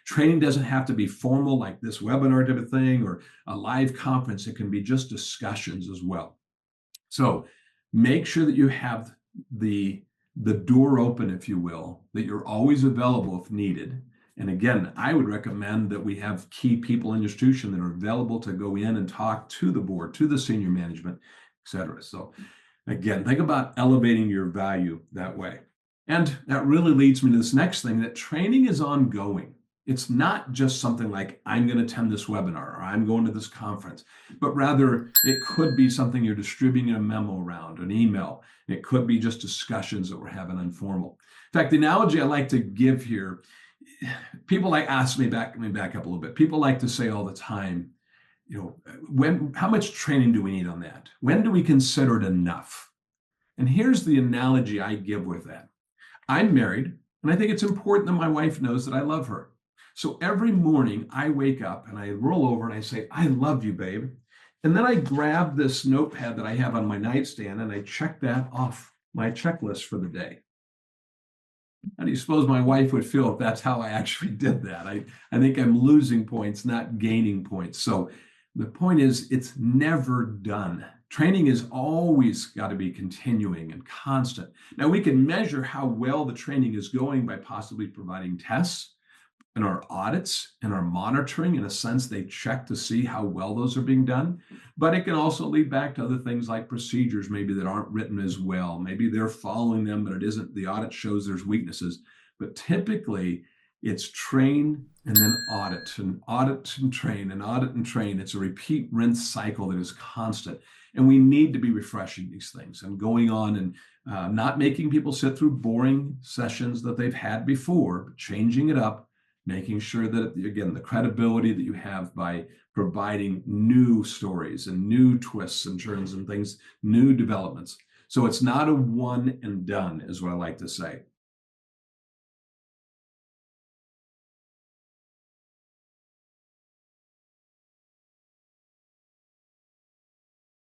Training doesn't have to be formal like this webinar type of thing or a live conference. It can be just discussions as well. So make sure that you have the door open, if you will, that you're always available if needed. And again, I would recommend that we have key people in your institution that are available to go in and talk to the board, to the senior management, et cetera. So again, think about elevating your value that way. And that really leads me to this next thing, that training is ongoing. It's not just something like, I'm going to attend this webinar or I'm going to this conference, but rather it could be something you're distributing a memo around, an email. It could be just discussions that we're having informal. In fact, the analogy I like to give here, people like ask me back, let me back up a little bit. People like to say all the time, how much training do we need on that? When do we consider it enough? And here's the analogy I give with that. I'm married, and I think it's important that my wife knows that I love her. So every morning I wake up and I roll over and I say, I love you, babe. And then I grab this notepad that I have on my nightstand and I check that off my checklist for the day. How do you suppose my wife would feel if that's how I actually did that? I think I'm losing points, not gaining points. So the point is, it's never done. Training is always got to be continuing and constant. Now, we can measure how well the training is going by possibly providing tests and our audits and our monitoring. In a sense, they check to see how well those are being done. But it can also lead back to other things like procedures, maybe that aren't written as well. Maybe they're following them, but it isn't. The audit shows there's weaknesses. But typically, it's train and then audit and train and audit and train. It's a repeat rinse cycle that is constant. And we need to be refreshing these things and going on and not making people sit through boring sessions that they've had before, but changing it up, making sure that, again, the credibility that you have by providing new stories and new twists and turns and things, new developments. So it's not a one and done, is what I like to say.